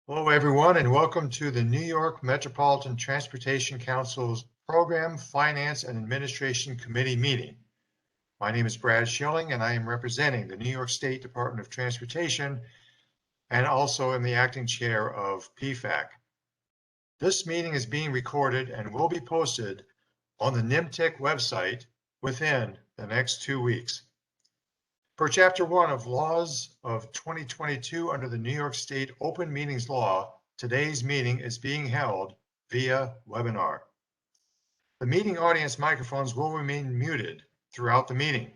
Hello, everyone, and welcome to the New York Metropolitan Transportation Council's Program, Finance, and Administration Committee meeting. My name is Brad Schilling, and I am representing the New York State Department of Transportation and also am the acting chair of Pfac. This meeting is being recorded and will be posted on the NYMTC website within the next 2 weeks. Per Chapter 1 of Laws of 2022 under the New York State Open Meetings Law, today's meeting is being held via webinar. The meeting audience microphones will remain muted throughout the meeting.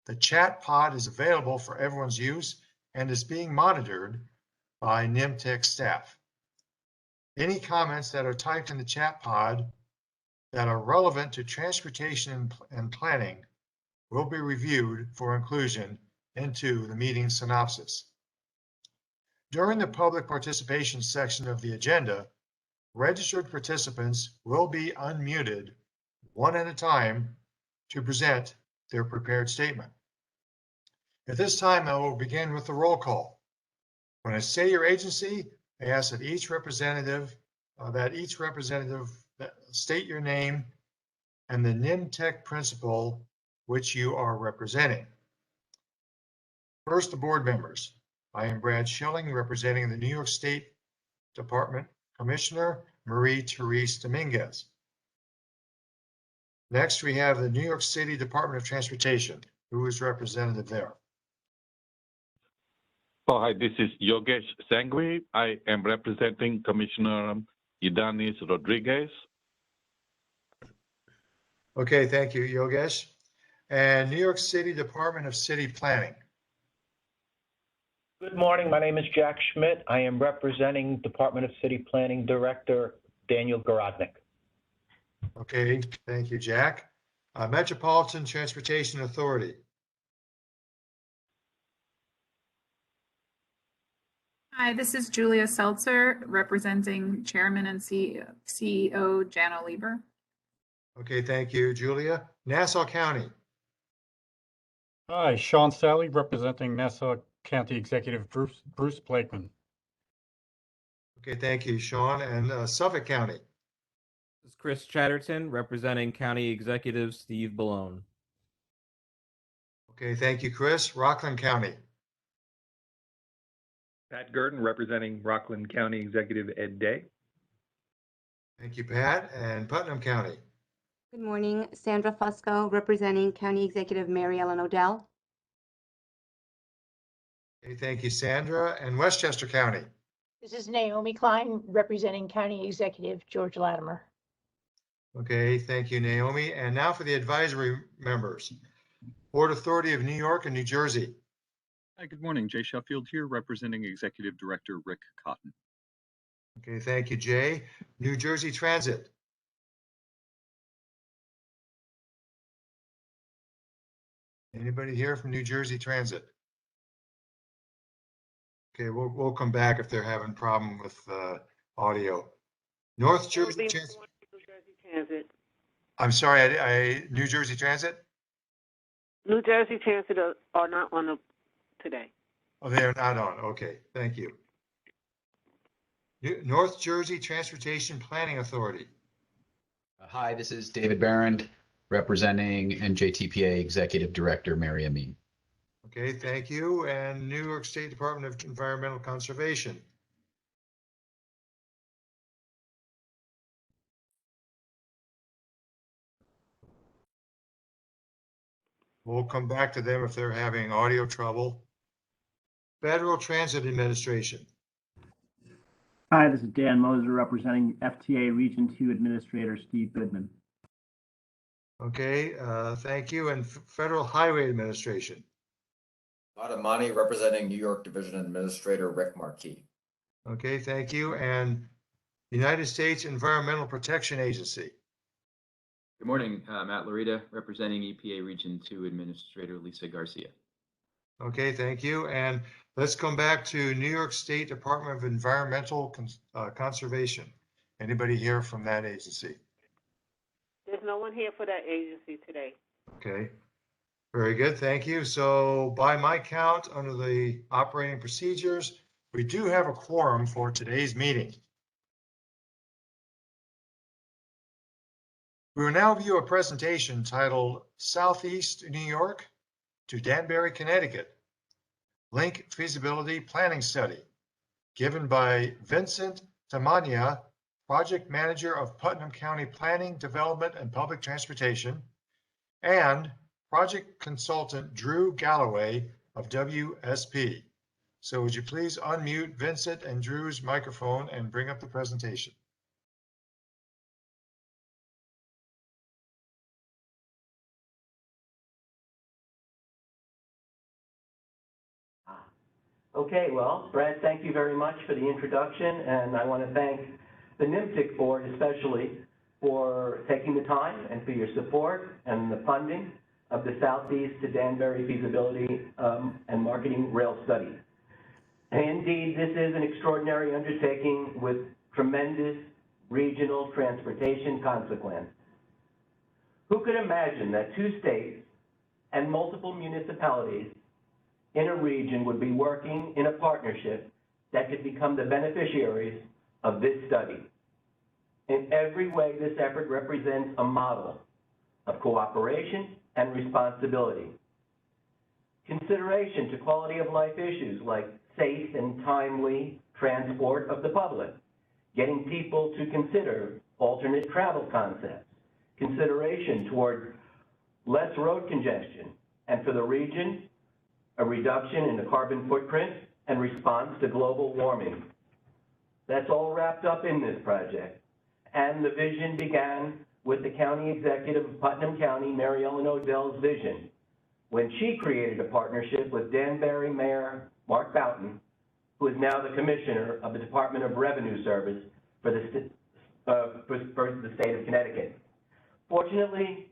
The chat pod is available for everyone's use and is being monitored by NYMTC staff. Any comments that are typed in the chat pod that are relevant to transportation and planning will be reviewed for inclusion into the meeting synopsis. During the public participation section of the agenda, registered participants will be unmuted one at a time to present their prepared statement. At this time, I will begin with the roll call. When I say your agency, I ask that each representative state your name and the NYMTC principal which you are representing. First, the board members. I am Brad Schilling, representing the New York State Department Commissioner Marie-Therese Dominguez. Next, we have the New York City Department of Transportation. Who is representative there? Oh, hi, this is Yogesh Sangvi. I am representing Commissioner Idanis Rodriguez. Okay, thank you, Yogesh. And New York City Department of City Planning. Good morning. My name is Jack Schmidt. I am representing Department of City Planning Director Daniel Gorodnik. Okay, thank you, Jack. Metropolitan Transportation Authority. Hi, this is Julia Seltzer, representing Chairman and CEO Jano Lieber. Okay, thank you, Julia. Nassau County. Hi, Sean Sally, representing Nassau County Executive Bruce Blakeman. Okay, thank you, Sean. And Suffolk County. This is Chris Chatterton, representing County Executive Steve Ballone. Okay, thank you, Chris. Rockland County. Pat Gurdon, representing Rockland County Executive Ed Day. Thank you, Pat. And Putnam County. Good morning, Sandra Fusco, representing County Executive Mary Ellen Odell. Okay, thank you, Sandra. And Westchester County. This is Naomi Klein, representing County Executive George Latimer. Okay, thank you, Naomi. And now for the advisory members. Port Authority of New York and New Jersey. Hi, good morning. Jay Sheffield here, representing Executive Director Rick Cotton. Okay, thank you, Jay. New Jersey Transit. Anybody here from New Jersey Transit? Okay, we'll come back if they're having a problem with audio. North Jersey Transit. I'm sorry, New Jersey Transit? New Jersey Transit are not on today. Oh, they're not on. Okay, thank you. North Jersey Transportation Planning Authority. Hi, this is David Barrand, representing NJTPA Executive Director Mary Amin. Okay, thank you. And New York State Department of Environmental Conservation. We'll come back to them if they're having audio trouble. Federal Transit Administration. Hi, this is Dan Moser, representing FTA Region 2 Administrator Steve Goodman. Okay, thank you. And Federal Highway Administration. Adamani, representing New York Division Administrator Rick Markey. Okay, thank you. And United States Environmental Protection Agency. Good morning, Matt Larita, representing EPA Region 2 Administrator Lisa Garcia. Okay, thank you. And let's come back to New York State Department of Environmental Conservation. Anybody here from that agency? There's no one here for that agency today. Okay, very good, thank you. So by my count, under the operating procedures, We do have a quorum for today's meeting. We will now view a presentation titled Southeast New York to Danbury, Connecticut, Link Feasibility Planning Study, given by Vincent Tamagna, Project Manager of Putnam County Planning, Development, and Public Transportation, and Project Consultant Drew Galloway of WSP. So would you please unmute Vincent and Drew's microphone and bring up the presentation? Okay, well, Brad, thank you very much for the introduction, and I want to thank the NYMTC board especially for taking the time and for your support and the funding of the Southeast to Danbury Feasibility and Marketing Rail Study. And indeed, this is an extraordinary undertaking with tremendous regional transportation consequences. Who could imagine that 2 states and multiple municipalities in a region would be working in a partnership that could become the beneficiaries of this study? In every way, this effort represents a model of cooperation and responsibility. Consideration to quality of life issues like safe and timely transport of the public, getting people to consider alternate travel concepts, consideration toward less road congestion, and for the region, a reduction in the carbon footprint and response to global warming. That's all wrapped up in this project. And the vision began with the county executive of Putnam County, Mary Ellen Odell's vision, when she created a partnership with Danbury Mayor Mark Boughton, who is now the Commissioner of the Department of Revenue Service for the state of Connecticut. Fortunately,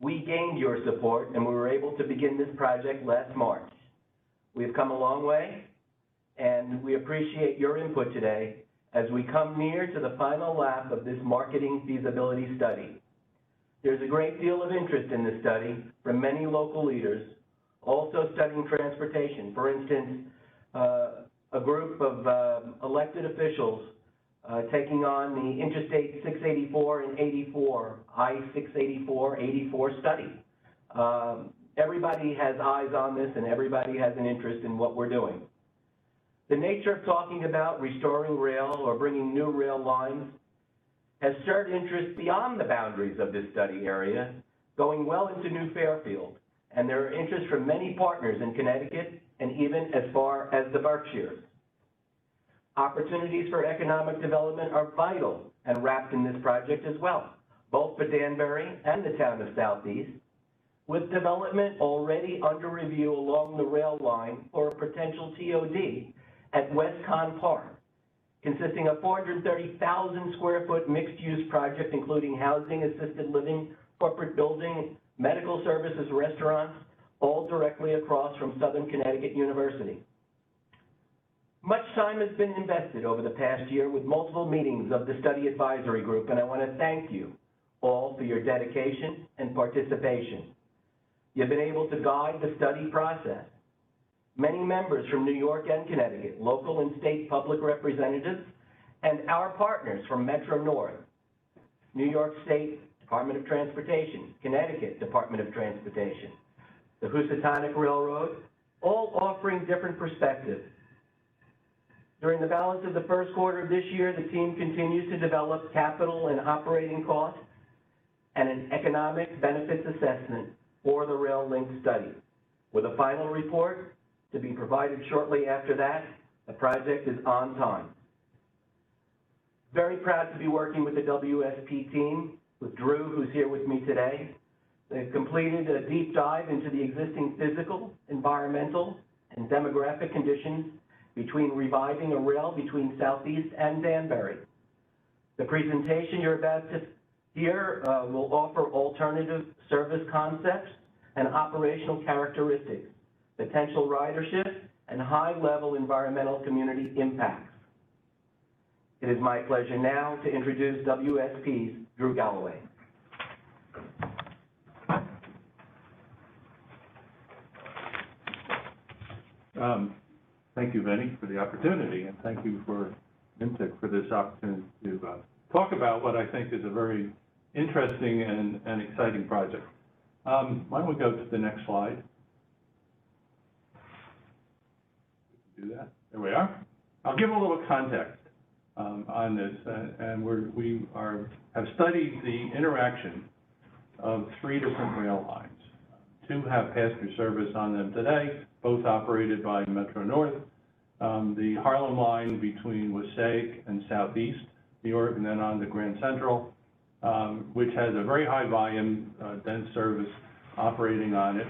we gained your support and we were able to begin this project last March. We've come a long way and we appreciate your input today as we come near to the final lap of this marketing feasibility study. There's a great deal of interest in this study from many local leaders, also studying transportation. For instance, a group of elected officials taking on the Interstate 684 and 84, I-684, 84 study. Everybody has eyes on this and everybody has an interest in what we're doing. The nature of talking about restoring rail or bringing new rail lines has stirred interest beyond the boundaries of this study area, going well into New Fairfield. And there are interests from many partners in Connecticut and even as far as the Berkshires. Opportunities for economic development are vital and wrapped in this project as well, both for Danbury and the town of Southeast, with development already under review along the rail line for a potential TOD at Westcon Park, consisting of 430,000 square foot mixed-use project, including housing, assisted living, corporate building, medical services, restaurants, all directly across from Southern Connecticut University. Much time has been invested over the past year with multiple meetings of the study advisory group, and I want to thank you all for your dedication and participation. You've been able to guide the study process. Many members from New York and Connecticut, local and state public representatives, and our partners from Metro North, New York State Department of Transportation, Connecticut Department of Transportation, the Housatonic Railroad, all offering different perspectives. During the balance of the first quarter of this year, the team continues to develop capital and operating costs and an economic benefits assessment for the Rail Link study. With a final report to be provided shortly after that, the project is on time. Very proud to be working with the WSP team, with Drew, who's here with me today. They've completed a deep dive into the existing physical, environmental, and demographic conditions between reviving a rail between Southeast and Danbury. The presentation you're about to hear will offer alternative service concepts and operational characteristics, potential ridership, and high-level environmental community impacts. It is my pleasure now to introduce WSP's Drew Galloway. Thank you, Vinny, for the opportunity, and thank you for Vincent for this opportunity to talk about what I think is a very interesting and exciting project. Why don't we go to the next slide? Do that. There we are. I'll give a little context on this, and we have studied the interaction of 3 different rail lines. 2 have passenger service on them today, both operated by Metro North. The Harlem line between Passaic and Southeast New York, and then on to Grand Central, which has a very high volume, dense service operating on it.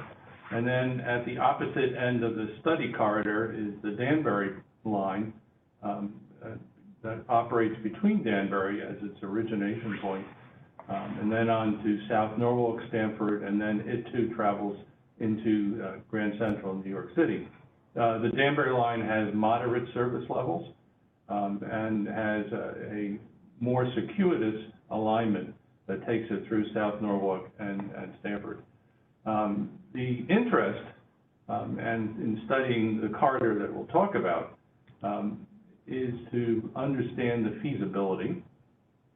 And then at the opposite end of the study corridor is the Danbury line that operates between Danbury as its origination point, and then on to South Norwalk, Stamford, and then it too travels into Grand Central, New York City. The Danbury line has moderate service levels and has a more circuitous alignment that takes it through South Norwalk and Stamford. The interest and in studying the corridor that we'll talk about is to understand the feasibility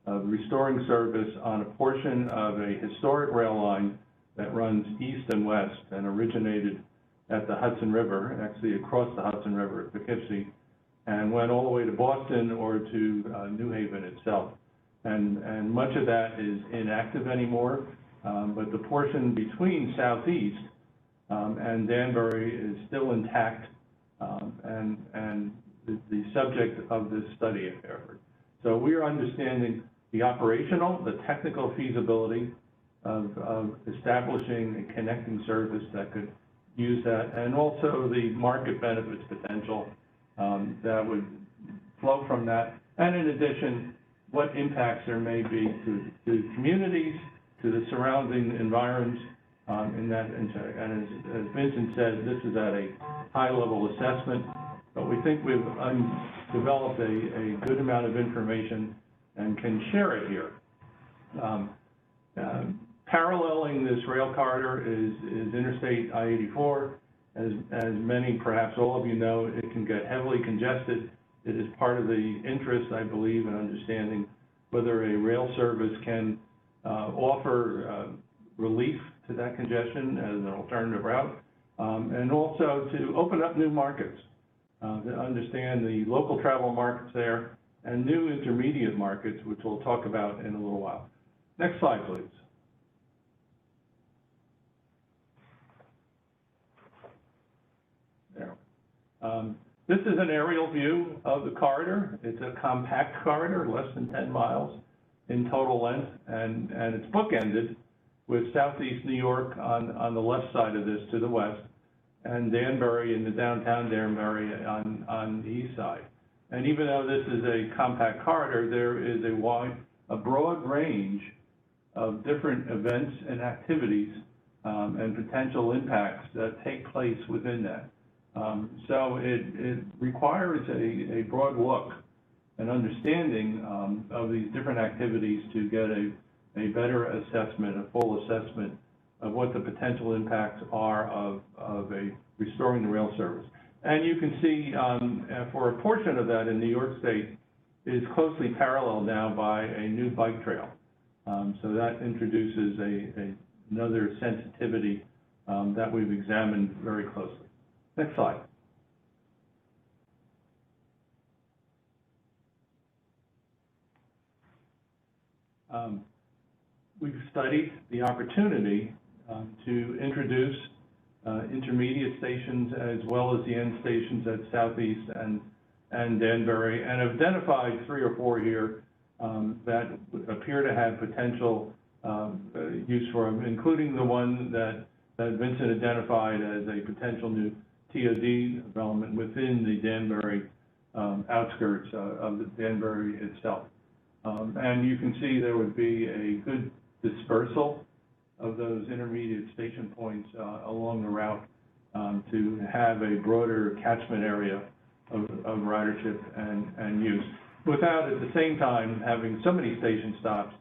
of restoring service on a portion of a historic rail line that runs east and west and originated at the Hudson River, actually across the Hudson River at Poughkeepsie, and went all the way to Boston or to New Haven itself. And much of that is inactive anymore, but the portion between Southeast and Danbury is still intact and the subject of this study effort. So we are understanding the operational, the technical feasibility of establishing a connecting service that could use that, and also the market benefits potential that would flow from that. And in addition, what impacts there may be to communities, to the surrounding environs in that. And as Vincent said, this is at a high-level assessment, but we think we've developed a good amount of information and can share it here. Paralleling this rail corridor is Interstate I-84. As many, perhaps all of you know, it can get heavily congested. It is part of the interest, I believe, in understanding whether a rail service can offer relief to that congestion as an alternative route, and also to open up new markets, to understand the local travel markets there and new intermediate markets, which we'll talk about in a little while. Next slide, please. There. This is an aerial view of the corridor. It's a compact corridor, less than 10 miles in total length, and it's bookended with Southeast New York on the left side of this to the west, and Danbury in the downtown Danbury on the east side. And even though this is a compact corridor, there is a broad range of different events and activities and potential impacts that take place within that. So it requires a broad look and understanding of these different activities to get a better assessment, a full assessment of what the potential impacts are of restoring the rail service. And you can see for a portion of that in New York State is closely paralleled now by a new bike trail. So that introduces another sensitivity that we've examined very closely. Next slide. We've studied the opportunity to introduce intermediate stations as well as the end stations at Southeast and Danbury, and have identified 3 or 4 here that appear to have potential use for them, including the one that Vincent identified as a potential new TOD development within the Danbury outskirts of the Danbury itself. And you can see there would be a good dispersal of those intermediate station points along the route to have a broader catchment area of ridership and use, without at the same time having so many station stops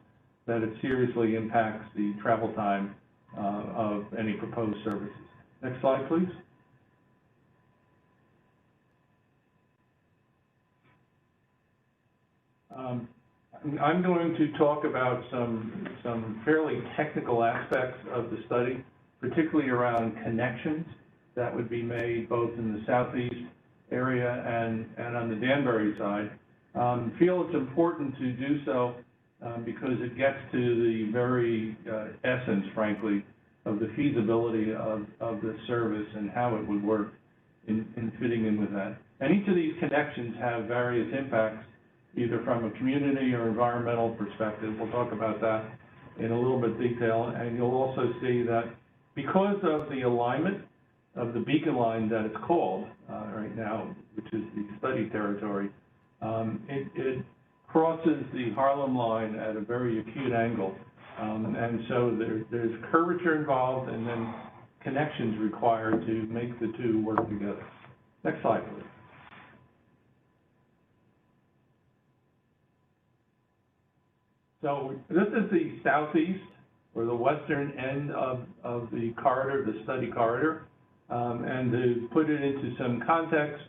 that it seriously impacts the travel time of any proposed services. Next slide, please. I'm going to talk about some fairly technical aspects of the study, particularly around connections that would be made both in the southeast area and on the Danbury side. Feel it's important to do so because it gets to the very essence, frankly, of the feasibility of the service and how it would work in fitting in with that. And each of these connections have various impacts, either from a community or environmental perspective. We'll talk about that in a little bit detail. And you'll also see that because of the alignment of the beacon line that it's called right now, which is the study territory, it crosses the Harlem line at a very acute angle. And so there's curvature involved and then connections required to make the two work together. Next slide, please. So this is the southeast or the western end of the corridor, the study corridor. And to put it into some context,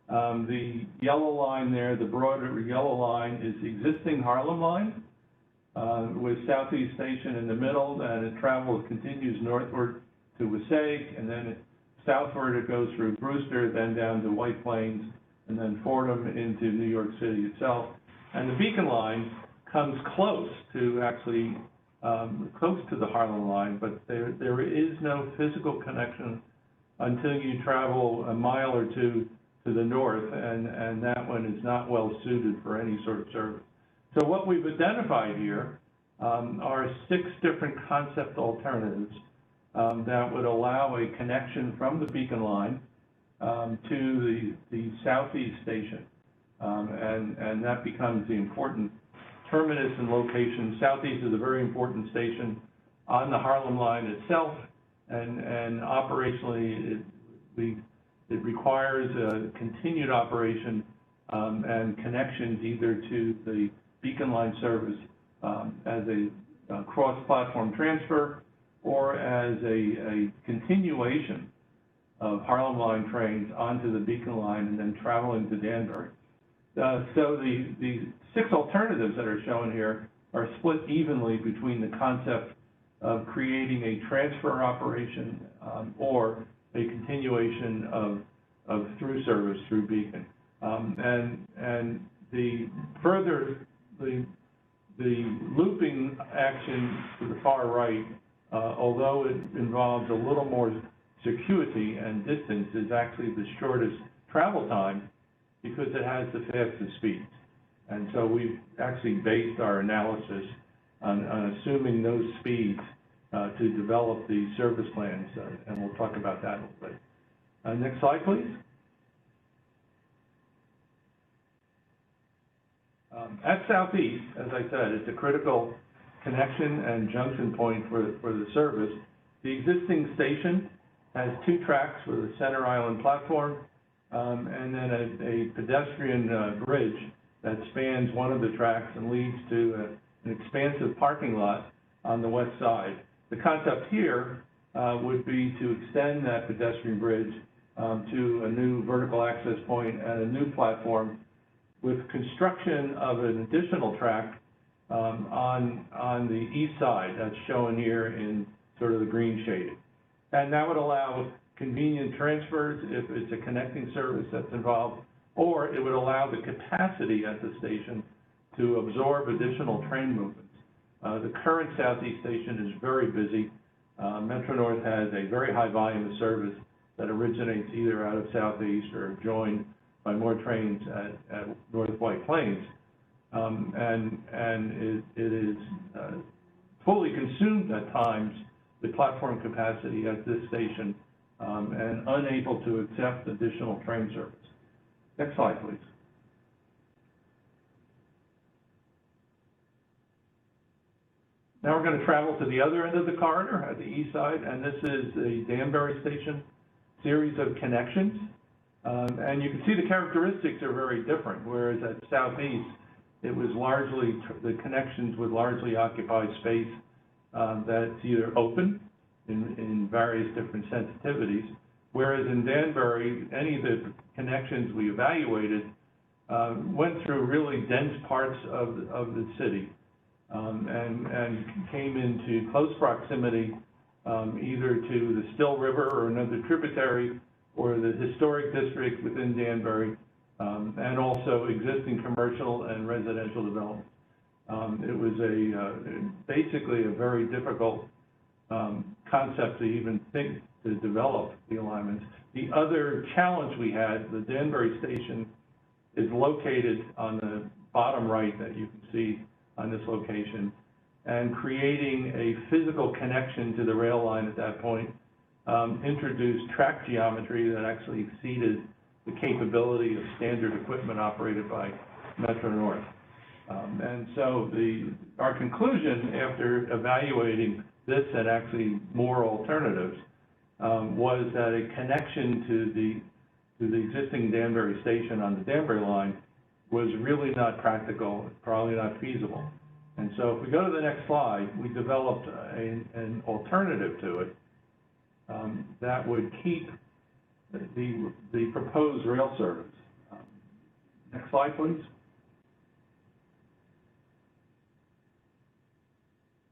the yellow line there, the broader yellow line, is the existing Harlem line with Southeast Station in the middle, and it continues northward to Passaic, and then southward it goes through Brewster, then down to White Plains, and then Fordham into New York City itself. And the Beacon line comes close to the Harlem line, but there is no physical connection until you travel a mile or two to the north, and that one is not well suited for any sort of service. So what we've identified here are 6 different concept alternatives that would allow a connection from the Beacon line to the Southeast Station. And that becomes the important terminus and location. Southeast is a very important station on the Harlem line itself, and operationally it requires a continued operation and connections either to the Beacon line service as a cross-platform transfer or as a continuation of Harlem line trains onto the Beacon line and then traveling to Danbury. So the 6 alternatives that are shown here are split evenly between the concept of creating a transfer operation or a continuation of through service through Beacon. And the looping action to the far right, although it involves a little more circuity and distance, is actually the shortest travel time because it has the fastest speeds. And so we've actually based our analysis on assuming those speeds to develop the service plans, and we'll talk about that a little bit. Next slide, please. At Southeast, as I said, it's a critical connection and junction point for the service. The existing station has 2 tracks with a center island platform and then a pedestrian bridge that spans one of the tracks and leads to an expansive parking lot on the west side. The concept here would be to extend that pedestrian bridge to a new vertical access point and a new platform with construction of an additional track on the east side that's shown here in sort of the green shading. And that would allow convenient transfers if it's a connecting service that's involved, or it would allow the capacity at the station to absorb additional train movements. The current Southeast Station is very busy. Metro-North has a very high volume of service that originates either out of Southeast or joined by more trains at North White Plains. And it is fully consumed at times, the platform capacity at this station, and unable to accept additional train service. Next slide, please. Now we're going to travel to the other end of the corridor at the east side, and this is the Danbury Station series of connections. And you can see the characteristics are very different, whereas at Southeast, it was largely, the connections would largely occupy space that's either open in various different sensitivities, whereas in Danbury, any of the connections we evaluated went through really dense parts of the city, and came into close proximity either to the Still River or another tributary, or the historic district within Danbury, and also existing commercial and residential development. It was basically a very difficult concept to even think to develop the alignments. The other challenge we had, the Danbury station is located on the bottom right that you can see on this location, and creating a physical connection to the rail line at that point introduced track geometry that actually exceeded the capability of standard equipment operated by Metro North. And so our conclusion after evaluating this and actually more alternatives was that a connection to the existing Danbury station on the Danbury line was really not practical, probably not feasible. And so if we go to the next slide, we developed an alternative to it that would keep the proposed rail service. Next slide, please.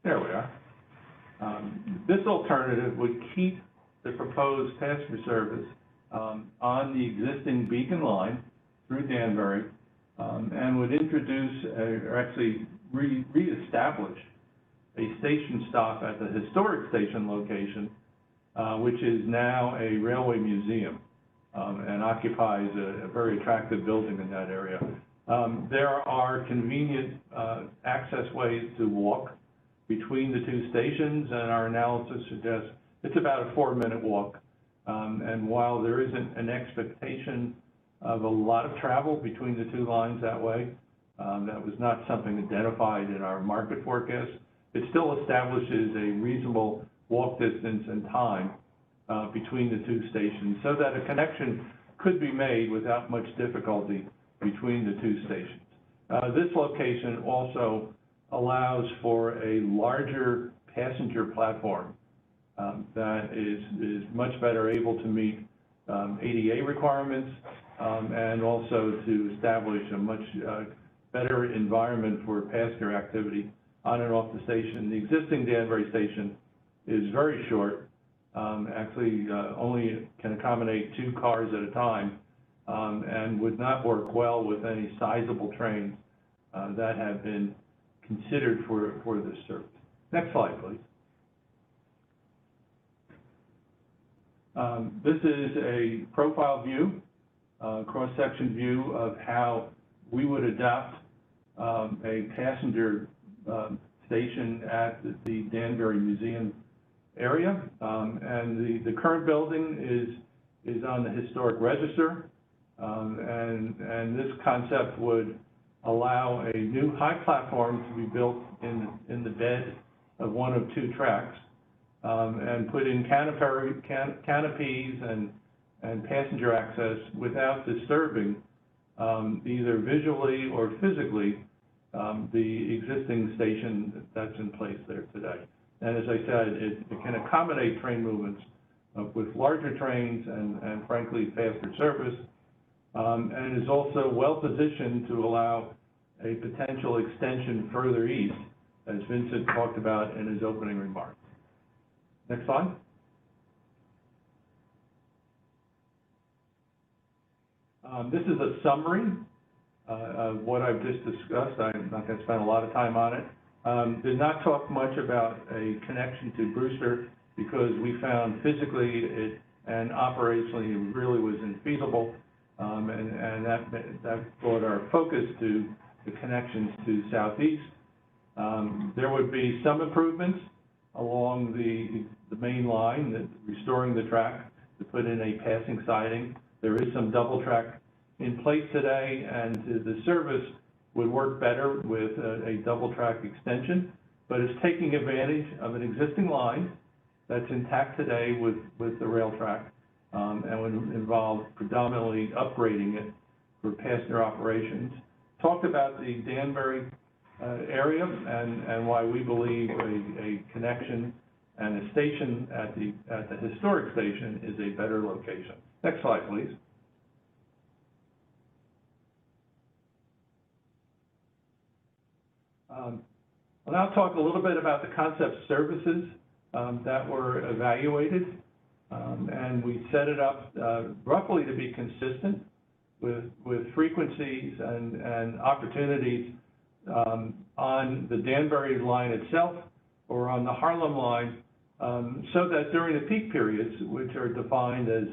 There we are. This alternative would keep the proposed passenger service on the existing Beacon line through Danbury, and would introduce, or actually reestablish a station stop at the historic station location, which is now a railway museum and occupies a very attractive building in that area. There are convenient access ways to walk between the two stations, and our analysis suggests it's about a 4-minute walk. And while there isn't an expectation of a lot of travel between the two lines that way, that was not something identified in our market forecast, it still establishes a reasonable walk distance and time between the two stations, so that a connection could be made without much difficulty between the two stations. This location also allows for a larger passenger platform that is much better able to meet ADA requirements, and also to establish a much better environment for passenger activity on and off the station. The existing Danbury station is very short, actually only can accommodate 2 cars at a time, and would not work well with any sizable trains that have been considered for this service. Next slide, please. This is a profile view, cross-section view of how we would adopt a passenger station at the Danbury Museum area. And the current building is on the historic register, and this concept would allow a new high platform to be built in the bed of one of 2 tracks, and put in canopies and passenger access without disturbing either visually or physically the existing station that's in place there today. And as I said, it can accommodate train movements with larger trains and frankly faster service, and is also well positioned to allow a potential extension further east, as Vincent talked about in his opening remarks. Next slide. This is a summary of what I've just discussed. I'm not going to spend a lot of time on it. Did not talk much about a connection to Brewster because we found physically and operationally it really was infeasible, and that brought our focus to the connections to Southeast. There would be some improvements along the main line, restoring the track to put in a passing siding. There is some double track in place today, and the service would work better with a double track extension, but it's taking advantage of an existing line that's intact today with the rail track, and would involve predominantly upgrading it for passenger operations. Talked about the Danbury area and why we believe a connection and a station at the historic station is a better location. Next slide, please. I'll now talk a little bit about the concept services that were evaluated. And we set it up roughly to be consistent with frequencies and opportunities on the Danbury line itself or on the Harlem line, so that during the peak periods, which are defined as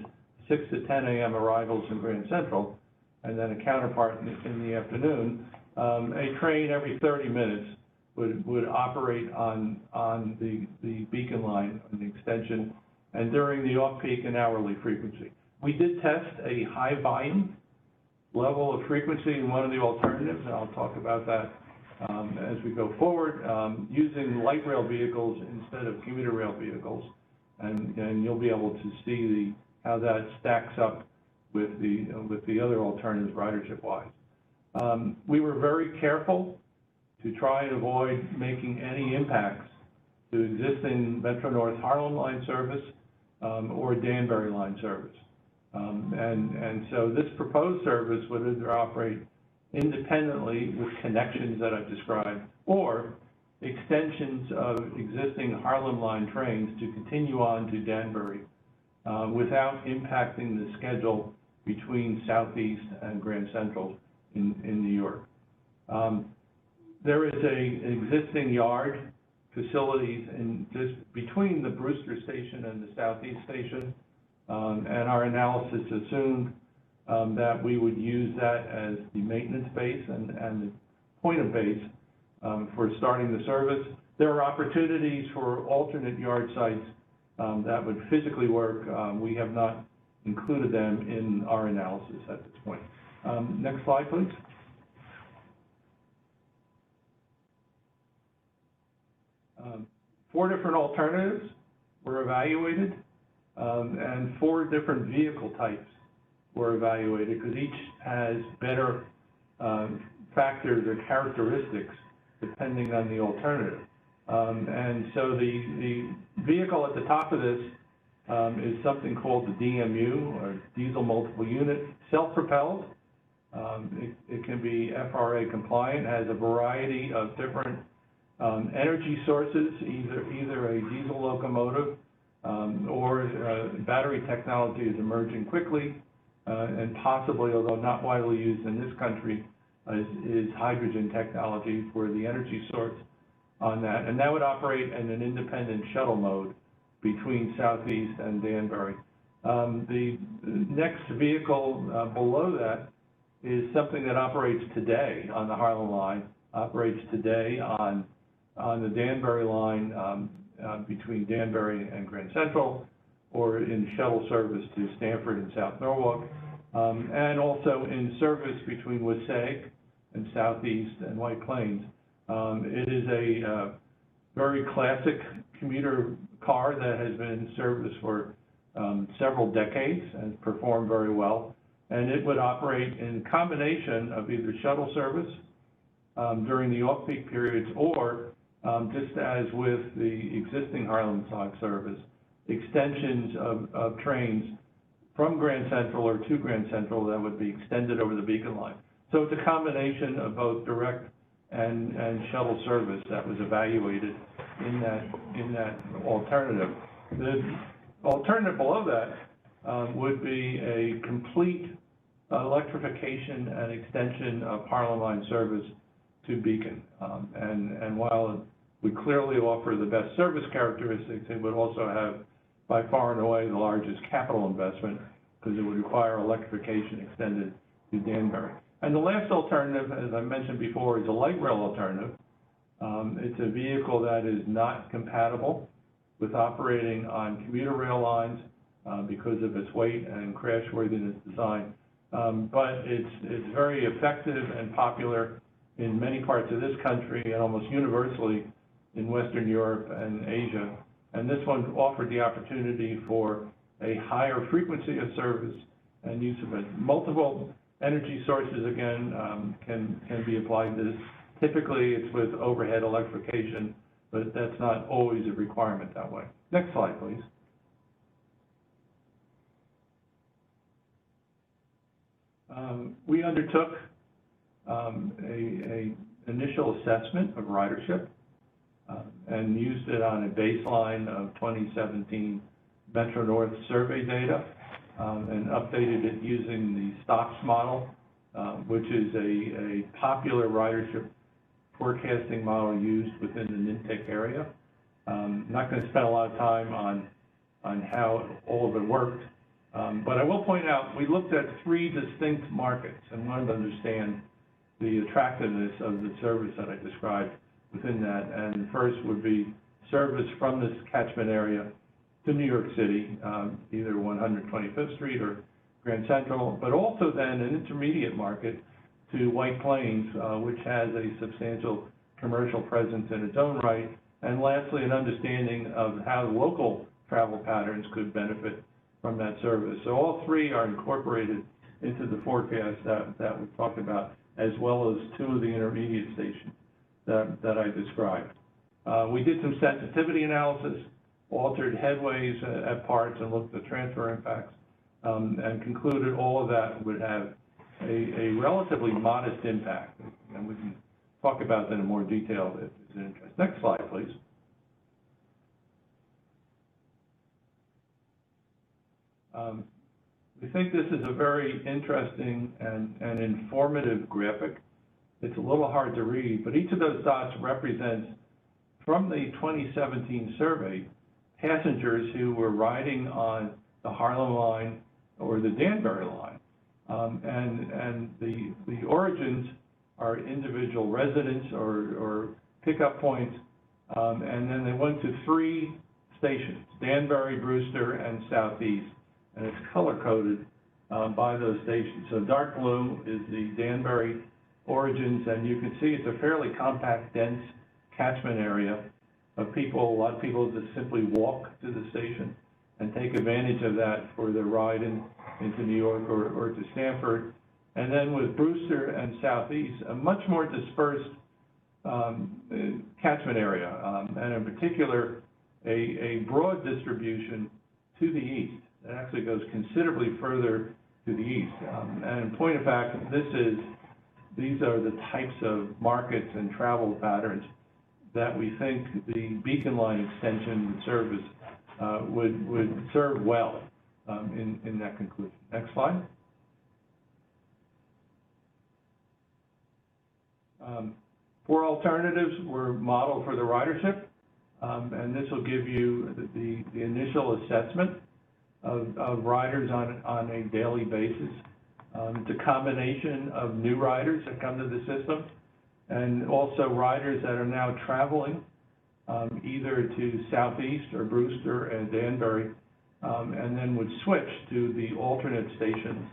6 to 10 a.m. arrivals in Grand Central, and then a counterpart in the afternoon, a train every 30 minutes would operate on the Beacon line, on the extension, and during the off-peak and hourly frequency. We did test a high volume level of frequency in one of the alternatives, and I'll talk about that as we go forward, using light rail vehicles instead of commuter rail vehicles, and you'll be able to see how that stacks up with the other alternatives ridership-wise. We were very careful to try and avoid making any impacts to existing Metro-North Harlem line service or Danbury line service. And so this proposed service would either operate independently with connections that I've described, or extensions of existing Harlem line trains to continue on to Danbury without impacting the schedule between Southeast and Grand Central in New York. There is an existing yard facilities just between the Brewster station and the Southeast station, and our analysis assumed that we would use that as the maintenance base and the point of base for starting the service. There are opportunities for alternate yard sites that would physically work. We have not included them in our analysis at this point. Next slide, please. Four different alternatives were evaluated, and 4 different vehicle types were evaluated, because each has better factors or characteristics depending on the alternative. And so the vehicle at the top of this is something called the DMU, or diesel multiple unit, self-propelled. It can be FRA compliant, has a variety of different energy sources, either a diesel locomotive or battery technology is emerging quickly, and possibly, although not widely used in this country, is hydrogen technology for the energy source on that. And that would operate in an independent shuttle mode between Southeast and Danbury. The next vehicle below that is something that operates today on the Harlem line, operates today on the Danbury line between Danbury and Grand Central, or in shuttle service to Stamford and South Norwalk, and also in service between Wasaig and Southeast and White Plains. It is a very classic commuter car that has been in service for several decades and performed very well. And it would operate in combination of either shuttle service during the off-peak periods, or just as with the existing Harlem side service, extensions of trains from Grand Central or to Grand Central that would be extended over the Beacon line. So it's a combination of both direct and shuttle service that was evaluated in that alternative. The alternative below that would be a complete electrification and extension of Harlem line service to Beacon. And while it would clearly offer the best service characteristics, it would also have by far and away the largest capital investment, because it would require electrification extended to Danbury. And the last alternative, as I mentioned before, is a light rail alternative. It's a vehicle that is not compatible with operating on commuter rail lines because of its weight and crashworthiness design. But it's very effective and popular in many parts of this country, and almost universally in Western Europe and Asia. And this one offered the opportunity for a higher frequency of service and use of it. Multiple energy sources, again, can be applied to this. Typically, it's with overhead electrification, but that's not always a requirement that way. Next slide, please. We undertook a initial assessment of ridership and used it on a baseline of 2017 Metro North survey data and updated it using the stocks model, which is a popular ridership forecasting model used within the NYMTC area. I'm not going to spend a lot of time on how all of it worked, but I will point out we looked at 3 distinct markets and wanted to understand the attractiveness of the service that I described within that. And first would be service from this catchment area to New York City, either 125th Street or Grand Central, but also then an intermediate market to White Plains, which has a substantial commercial presence in its own right. And lastly, an understanding of how local travel patterns could benefit from that service. So all 3 are incorporated into the forecast that we talked about, as well as 2 of the intermediate stations that I described. We did some sensitivity analysis, altered headways at parts, and looked at transfer impacts, and concluded all of that would have a relatively modest impact. And we can talk about that in more detail if there's an interest. Next slide, please. We think this is a very interesting and informative graphic. It's a little hard to read, but each of those dots represents, from the 2017 survey, passengers who were riding on the Harlem line or the Danbury line. And the origins are individual residents or pickup points, and then they went to 3 stations, Danbury, Brewster, and Southeast, and it's color-coded by those stations. So dark blue is the Danbury origins, and you can see it's a fairly compact, dense catchment area of people. A lot of people just simply walk to the station and take advantage of that for their ride into New York or to Stamford. And then with Brewster and Southeast, a much more dispersed catchment area, and in particular, a broad distribution to the east. It actually goes considerably further to the east. And in point of fact, these are the types of markets and travel patterns that we think the Beacon Line extension service would serve well in that conclusion. Next slide. 4 alternatives were modeled for the ridership, and this will give you the initial assessment of riders on a daily basis. It's a combination of new riders that come to the system and also riders that are now traveling either to Southeast or Brewster and Danbury, and then would switch to the alternate stations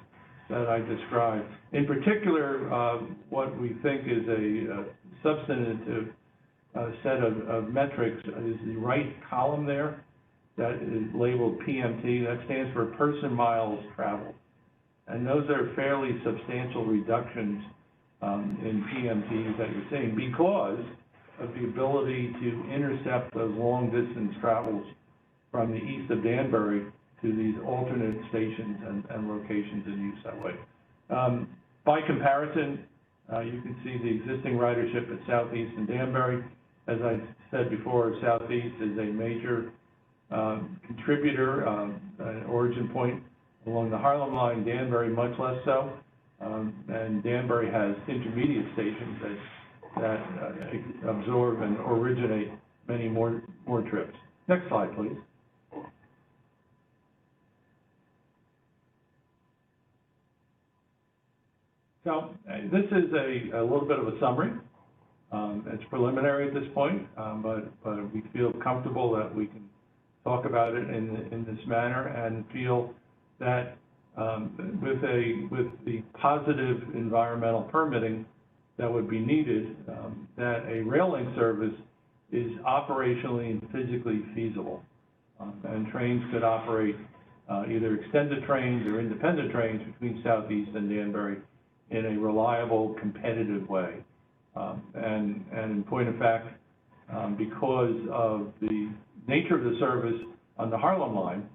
that I described. In particular, what we think is a substantive set of metrics is the right column there that is labeled PMT. That stands for person miles traveled. And those are fairly substantial reductions in PMTs that you're seeing because of the ability to intercept those long distance travels from the east of Danbury to these alternate stations and locations in use that way. By comparison, you can see the existing ridership at Southeast and Danbury. As I said before, Southeast is a major contributor, an origin point along the Harlem line, Danbury much less so. And Danbury has intermediate stations that absorb and originate many more trips. Next slide, please. So this is a little bit of a summary. It's preliminary at this point, but we feel comfortable that we can talk about it in this manner and feel that with the positive environmental permitting that would be needed, that a rail link service is operationally and physically feasible. And trains could operate either extended trains or independent trains between Southeast and Danbury in a reliable, competitive way. And in point of fact, because of the nature of the service on the Harlem line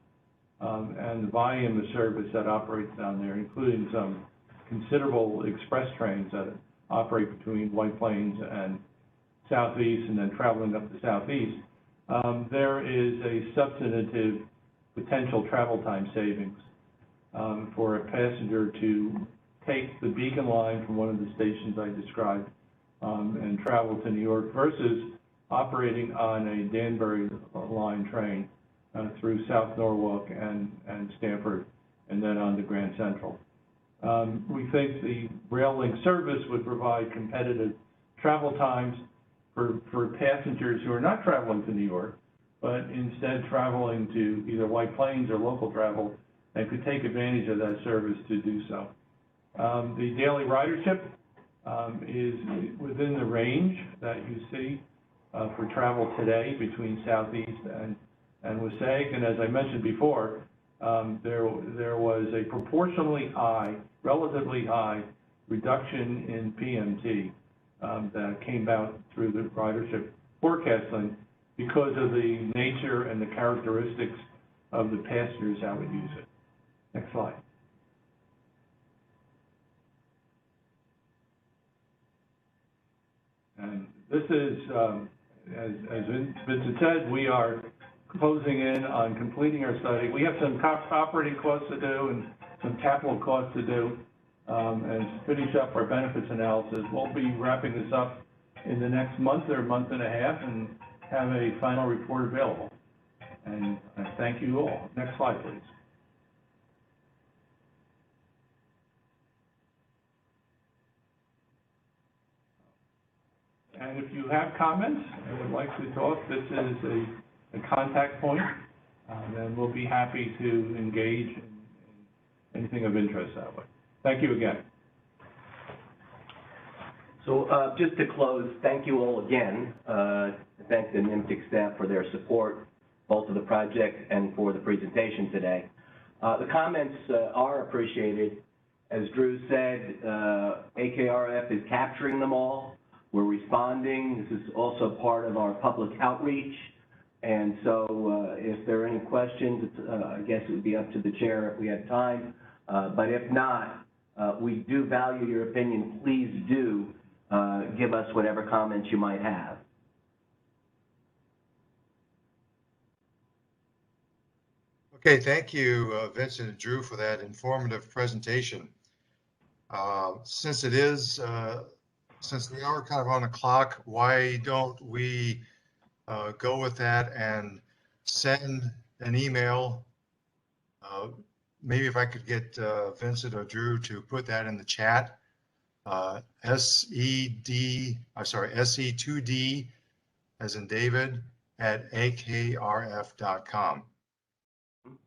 and the volume of service that operates down there, including some considerable express trains that operate between White Plains and Southeast and then traveling up to Southeast, there is a substantive potential travel time savings for a passenger to take the Beacon line from one of the stations I described and travel to New York versus operating on a Danbury line train through South Norwalk and Stamford and then on to Grand Central. We think the rail link service would provide competitive travel times for passengers who are not traveling to New York, but instead traveling to either White Plains or local travel and could take advantage of that service to do so. The daily ridership is within the range that you see for travel today between Southeast and Wasaig. And as I mentioned before, there was a proportionally high, relatively high reduction in PMT that came out through the ridership forecasting because of the nature and the characteristics of the passengers that would use it. Next slide. And this is, as Vincent said, we are closing in on completing our study. We have some operating costs to do and some capital costs to do and finish up our benefits analysis. We'll be wrapping this up in the next month or month and a half and have a final report available. And I thank you all. Next slide, please. And if you have comments and would like to talk, this is a contact point, and we'll be happy to engage in anything of interest that way. Thank you again. So just to close, thank you all again. Thank the NYMTC staff for their support, both of the project and for the presentation today. The comments are appreciated. As Drew said, AKRF is capturing them all. We're responding. This is also part of our public outreach. And so if there are any questions, I guess it would be up to the chair if we had time. But if not, we do value your opinion. Please do give us whatever comments you might have. Okay, thank you, Vincent and Drew, for that informative presentation. Since it is, since we are kind of on the clock, why don't we go with that and send an email? Maybe if I could get Vincent or Drew to put that in the chat. SE2D as in David at akrf.com.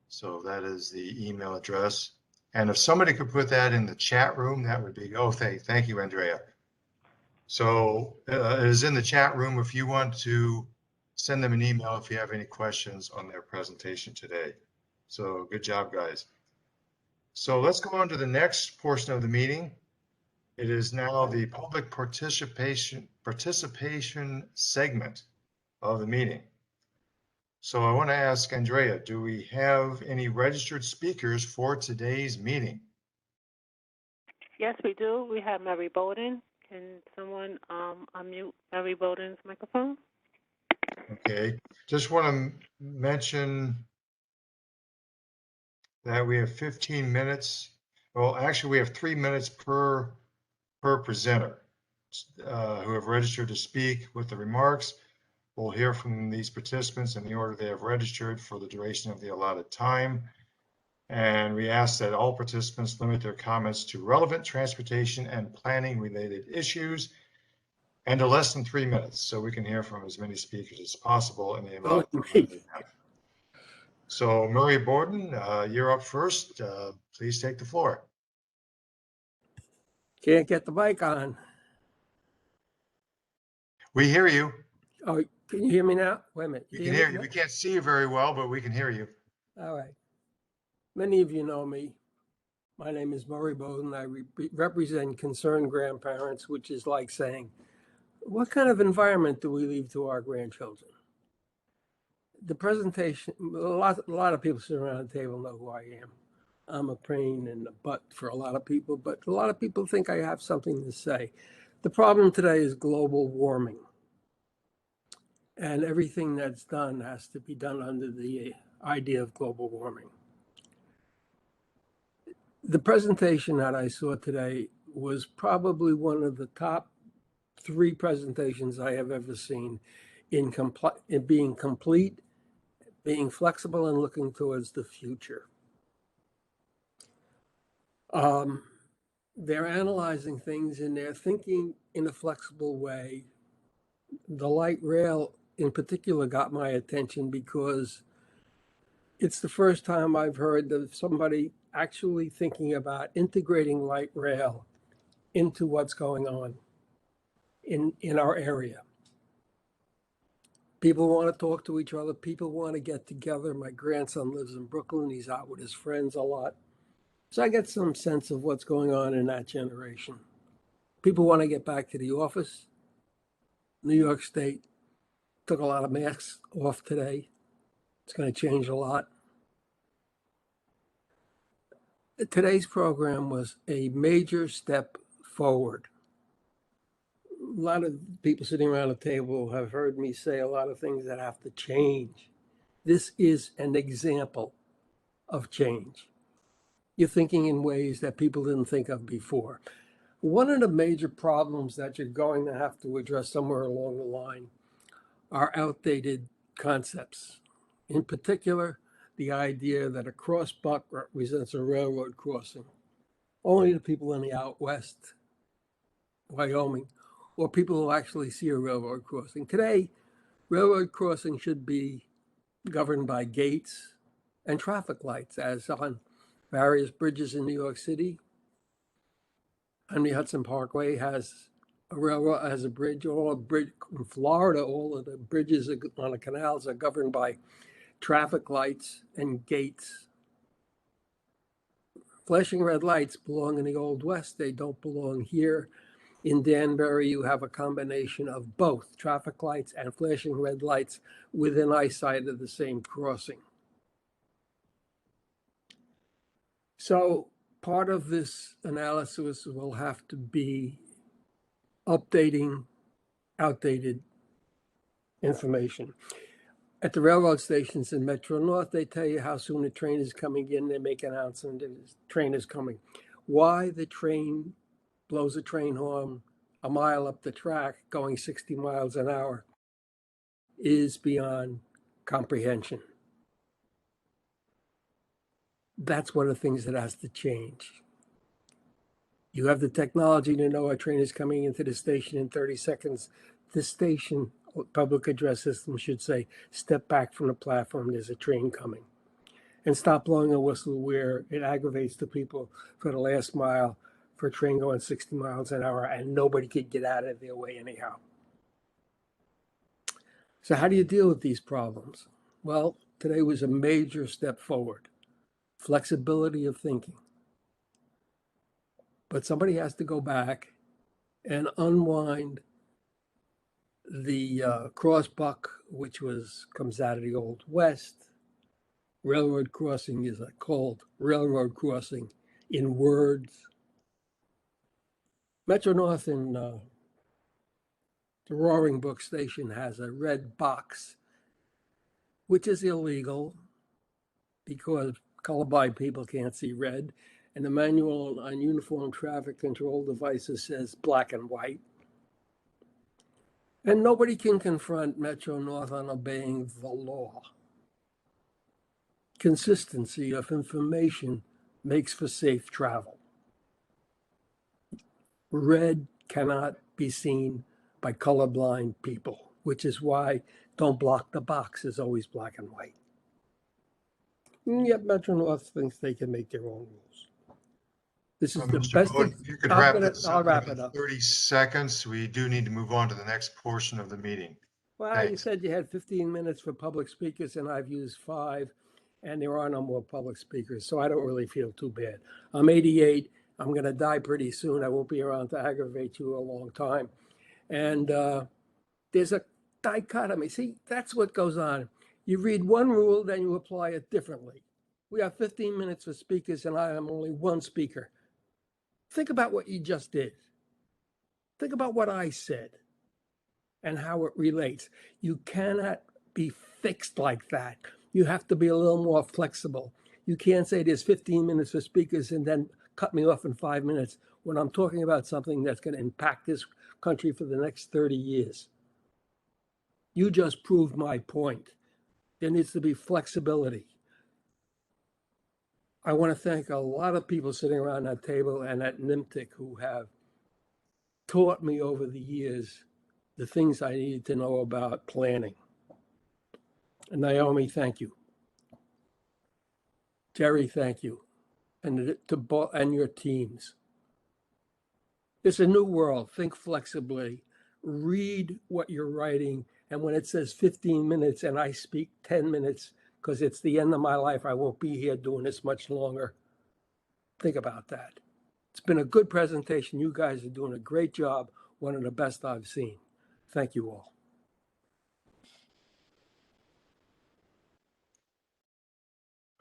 So that is the email address. And if somebody could put that in the chat room, that would be, oh, thank you, Andrea. So it is in the chat room if you want to send them an email if you have any questions on their presentation today. So good job, guys. So let's go on to the next portion of the meeting. It is now the public participation segment of the meeting. So I want to ask Andrea, do we have any registered speakers for today's meeting? Yes, we do. We have Mary Bowden. Can someone unmute Mary Bowden's microphone? Okay, just want to mention that we have 15 minutes. Well, actually, we have 3 minutes per presenter who have registered to speak with the remarks. We'll hear from these participants in the order they have registered for the duration of the allotted time. And we ask that all participants limit their comments to relevant transportation and planning related issues and to less than 3 minutes, so we can hear from as many speakers as possible in the allotted time. So Murray Borden, you're up first. Please take the floor. Can't get the mic on. We hear you. Oh, can you hear me now? Wait a minute. We can hear you. We can't see you very well, but we can hear you. All right. Many of you know me. My name is Murray Bowden. I represent concerned grandparents, which is like saying, what kind of environment do we leave to our grandchildren? The presentation, a lot of people sitting around the table know who I am. I'm a pain in the butt for a lot of people, but a lot of people think I have something to say. The problem today is global warming. And everything that's done has to be done under the idea of global warming. The presentation that I saw today was probably one of the top 3 presentations I have ever seen in being complete, being flexible, and looking towards the future. They're analyzing things and they're thinking in a flexible way. The light rail in particular got my attention because it's the first time I've heard of somebody actually thinking about integrating light rail into what's going on in our area. People want to talk to each other. People want to get together. My grandson lives in Brooklyn. He's out with his friends a lot. So I get some sense of what's going on in that generation. People want to get back to the office. New York State took a lot of masks off today. It's going to change a lot. Today's program was a major step forward. A lot of people sitting around the table have heard me say a lot of things that have to change. This is an example of change. You're thinking in ways that people didn't think of before. One of the major problems that you're going to have to address somewhere along the line are outdated concepts. In particular, the idea that a crossbuck represents a railroad crossing. Only the people in the out west, Wyoming, or people who actually see a railroad crossing. Today, railroad crossing should be governed by gates and traffic lights, as on various bridges in New York City. And the Hudson Parkway has a railroad, has a bridge. All a bridge in Florida, all of the bridges on the canals are governed by traffic lights and gates. Flashing red lights belong in the Old West. They don't belong here. In Danbury, you have a combination of both traffic lights and flashing red lights within eyesight of the same crossing. So part of this analysis will have to be updating outdated information. At the railroad stations in Metro North, they tell you how soon a train is coming in. They make an announcement that the train is coming. Why the train blows a train horn a mile up the track going 60 miles an hour is beyond comprehension. That's one of the things that has to change. You have the technology to know a train is coming into the station in 30 seconds. This station public address system should say, step back from the platform, there's a train coming. And stop blowing a whistle where it aggravates the people for the last mile for a train going 60 miles an hour and nobody could get out of their way anyhow. So how do you deal with these problems? Well, today was a major step forward. Flexibility of thinking. But somebody has to go back and unwind the crossbuck, which comes out of the Old West. Railroad crossing is called railroad crossing in words. Metro North in the Roaring Brook Station has a red box, which is illegal because colorblind people can't see red. And the manual on uniform traffic control devices says black and white. And nobody can confront Metro North on obeying the law. Consistency of information makes for safe travel. Red cannot be seen by colorblind people, which is why don't block the box is always black and white. And yet Metro North thinks they can make their own rules. This is the best. You could wrap this up in 30 seconds. We do need to move on to the next portion of the meeting. Well, Thanks. You said you had 15 minutes for public speakers, and I've used 5, and there are no more public speakers, so I don't really feel too bad. I'm 88. I'm going to die pretty soon. I won't be around to aggravate you a long time. And there's a dichotomy. See, that's what goes on. You read one rule, then you apply it differently. We have 15 minutes for speakers, and I am only one speaker. Think about what you just did. Think about what I said and how it relates. You cannot be fixed like that. You have to be a little more flexible. You can't say there's 15 minutes for speakers and then cut me off in 5 minutes when I'm talking about something that's going to impact this country for the next 30 years. You just proved my point. There needs to be flexibility. I want to thank a lot of people sitting around that table and at NYMTC who have taught me over the years the things I needed to know about planning. And Naomi, thank you. Jerry, thank you. And your teams. It's a new world. Think flexibly. Read what you're writing. And when it says 15 minutes and I speak 10 minutes because it's the end of my life, I won't be here doing this much longer. Think about that. It's been a good presentation. You guys are doing a great job. One of the best I've seen. Thank you all.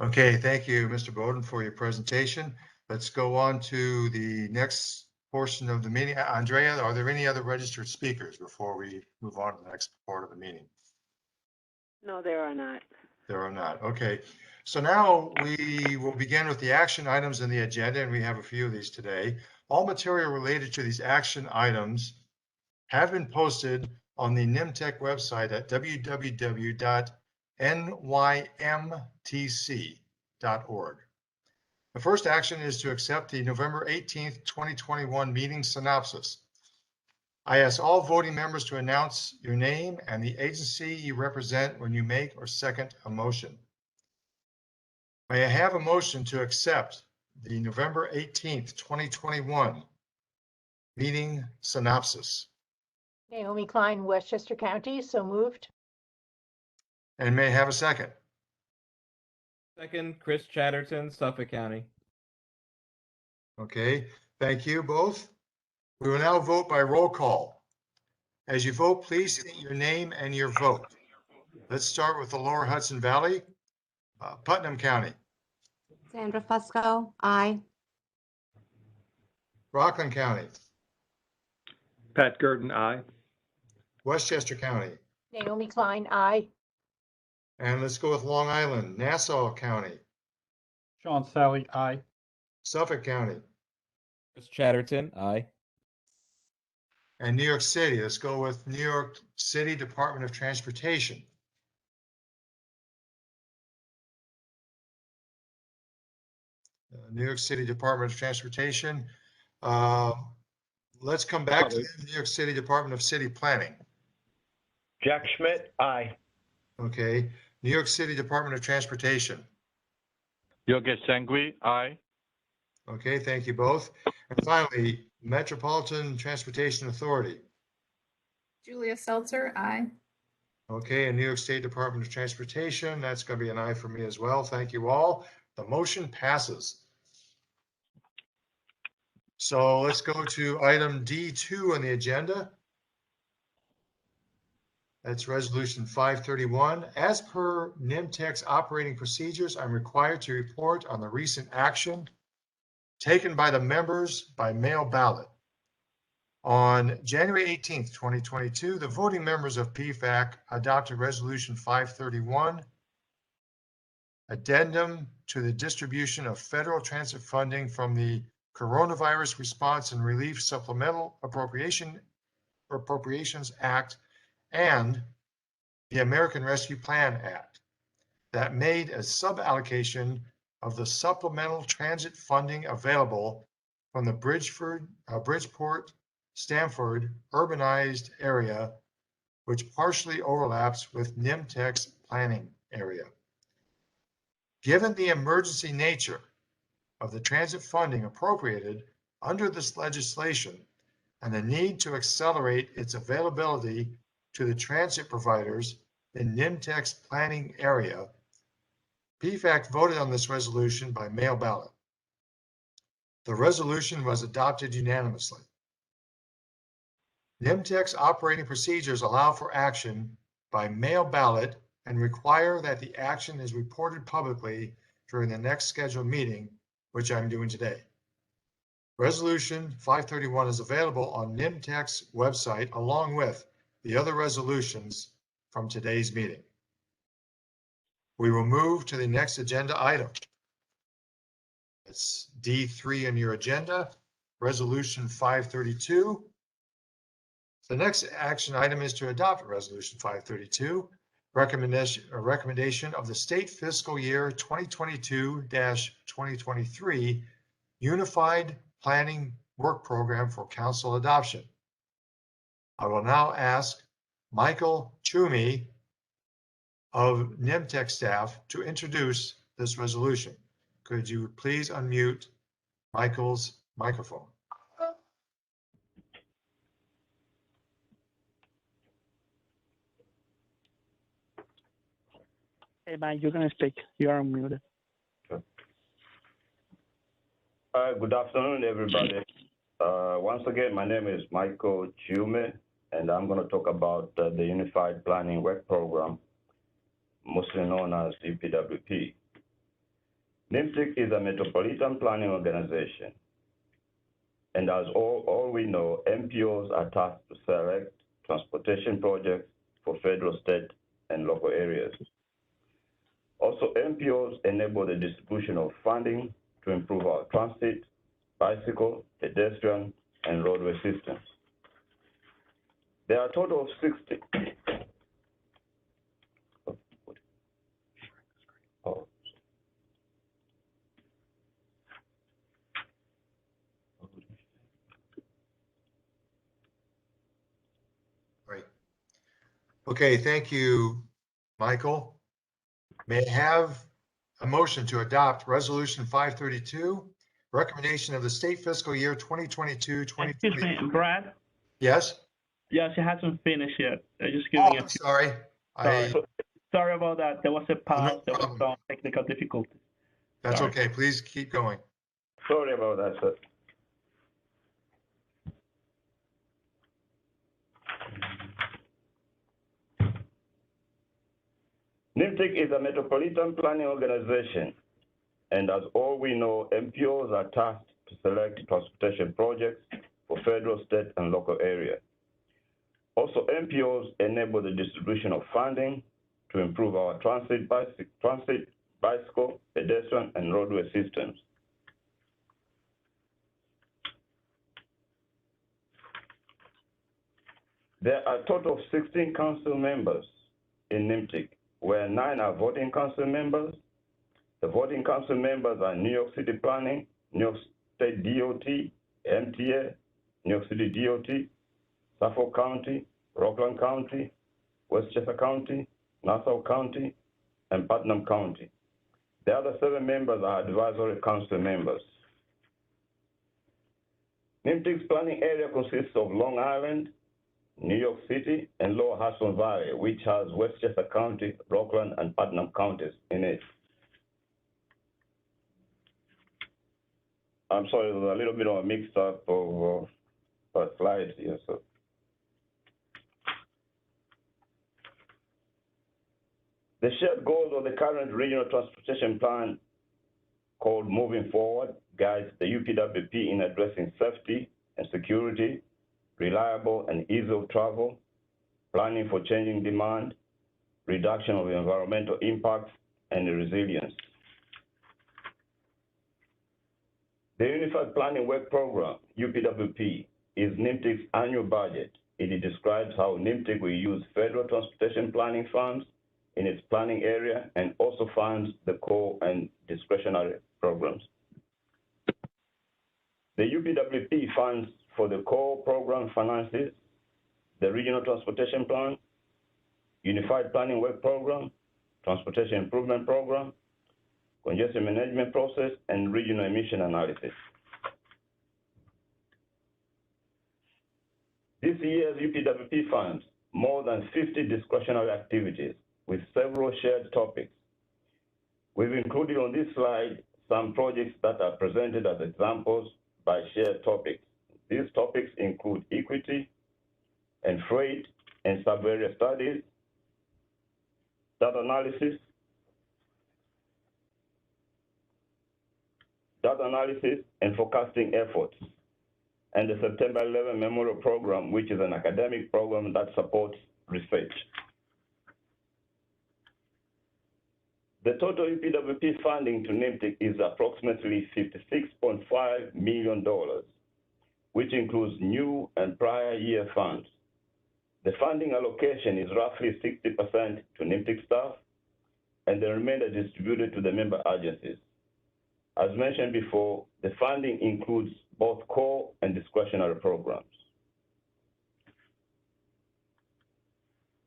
Okay, thank you, Mr. Bowden, for your presentation. Let's go on to the next portion of the meeting. Andrea, are there any other registered speakers before we move on to the next part of the meeting? No, there are not. There are not. Okay. So now we will begin with the action items in the agenda, and we have a few of these today. All material related to these action items have been posted on the NYMTC website at www.nymtc.org. The first action is to accept the November 18th, 2021 meeting synopsis. I ask all voting members to announce your name and the agency you represent when you make or second a motion. May I have a motion to accept the November 18th, 2021 meeting synopsis? Naomi Klein, Westchester County, so moved. And may I have a second? Second, Chris Chatterton, Suffolk County. Okay, thank you both. We will now vote by roll call. As you vote, please state your name and your vote. Let's start with the Lower Hudson Valley, Putnam County. Sandra Fusco, aye. Rockland County. Pat Gurdon, aye. Westchester County. Naomi Klein, aye. And let's go with Long Island, Nassau County. Sean Sally, aye. Suffolk County. Chris Chatterton, aye. And New York City, let's go with New York City Department of Transportation. New York City Department of Transportation. Let's come back to the New York City Department of City Planning. Jack Schmidt, aye. Okay. New York City Department of Transportation. Yogesh Sangvi, aye. Okay, thank you both. And finally, Metropolitan Transportation Authority. Julia Seltzer, aye. Okay, and New York State Department of Transportation, that's going to be an aye for me as well. Thank you all. The motion passes. So let's go to item D2 on the agenda. That's resolution 531. As per NYMTC's operating procedures, I'm required to report on the recent action taken by the members by mail ballot. On January 18th, 2022, the voting members of Pfac adopted resolution 531, addendum to the distribution of federal transit funding from the Coronavirus Response and Relief Supplemental Appropriations Act and the American Rescue Plan Act that made a sub-allocation of the supplemental transit funding available from the Bridgeport, Stamford urbanized area, which partially overlaps with NYMTC's planning area. Given the emergency nature of the transit funding appropriated under this legislation and the need to accelerate its availability to the transit providers in NYMTC's planning area, Pfac voted on this resolution by mail ballot. The resolution was adopted unanimously. NYMTC's operating procedures allow for action by mail ballot and require that the action is reported publicly during the next scheduled meeting, which I'm doing today. Resolution 531 is available on NYMTC's website along with the other resolutions from today's meeting. We will move to the next agenda item. It's D3 in your agenda, Resolution 532. The next action item is to adopt Resolution 532, recommendation of the state fiscal year 2022-2023 Unified Planning Work Program for council adoption. I will now ask Michael Toomey of NYMTC staff to introduce this resolution. Could you please unmute Michael's microphone? Hey, Mike, you can speak. You are unmuted. Good afternoon, everybody. Once again, my name is Michael Chiume, and I'm going to talk about the Unified Planning Work Program, mostly known as UPWP. NYMTC is a metropolitan planning organization, and as all we know, MPOs are tasked to select transportation projects for federal, state, and local areas. Also, MPOs enable the distribution of funding to improve our transit, bicycle, pedestrian, and roadway systems. There are a total of 60. Great. Okay, thank you, Michael. May I have a motion to adopt Resolution 532, recommendation of the state fiscal year 2022-2023. Excuse me, Brad? Yes? Yes, it hasn't finished yet. I'm just giving I'm sorry. Sorry about that. There was a pause. There was some technical difficulty. That's okay. Please keep going. Sorry about that, sir. NYMTC is a metropolitan planning organization, and as all we know, MPOs are tasked to select transportation projects for federal, state, and local areas. Also, MPOs enable the distribution of funding to improve our transit, bicycle, pedestrian, and roadway systems. There are a total of 16 council members in NYMTC, where 9 are voting council members. The voting council members are New York City Planning, New York State DOT, MTA, New York City DOT, Suffolk County, Rockland County, Westchester County, Nassau County, and Putnam County. The other 7 members are advisory council members. NYMTC's planning area consists of Long Island, New York City, and Lower Hudson Valley, which has Westchester County, Rockland, and Putnam counties in it. I'm sorry, there's a little bit of a mix-up of slides here. So. The shared goals of the current regional transportation plan, called Moving Forward, guides the UPWP in addressing safety and security, reliable and ease of travel, planning for changing demand, reduction of environmental impacts, and resilience. The Unified Planning Work Program, UPWP, is NYMTC's annual budget. It describes how NYMTC will use federal transportation planning funds in its planning area and also funds the core and discretionary programs. The UPWP funds for the core program finances, the Regional Transportation Plan, Unified Planning Work Program, Transportation Improvement Program, Congestion Management Process, and Regional Emission Analysis. This year's UPWP funds more than 50 discretionary activities with several shared topics. We've included on this slide some projects that are presented as examples by shared topics. These topics include equity and freight and sub-area studies, data analysis, data analysis, and forecasting efforts, and the September 11 Memorial Program, which is an academic program that supports research. The total EPWP funding to NYMTC is approximately $56.5 million, which includes new and prior year funds. The funding allocation is roughly 60% to NYMTC staff, and the remainder distributed to the member agencies. As mentioned before, the funding includes both core and discretionary programs.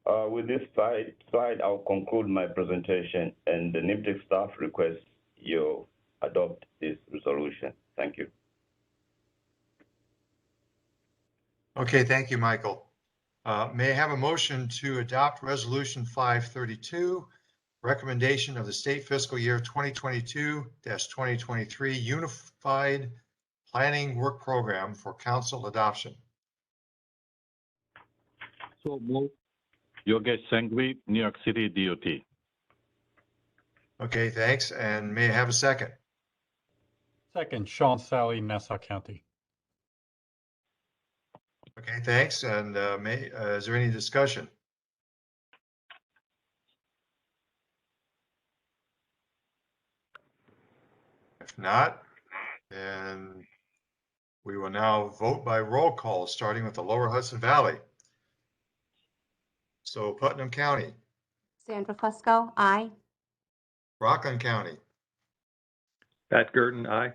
With this slide, I'll conclude my presentation, and the NYMTC staff requests you adopt this resolution. Thank you. Okay, thank you, Michael. May I have a motion to adopt Resolution 532, recommendation of the state fiscal year 2022-2023 Unified Planning Work Program for council adoption? So move. Yogesh Sanghvi, New York City DOT. Okay, thanks. And may I have a second? Second, Sean Sally, Nassau County. Okay, thanks. And is there any discussion? If not, then we will now vote by roll call, starting with the Lower Hudson Valley. So Putnam County. Sandra Fusco, aye. Rockland County. Pat Gurdon, aye.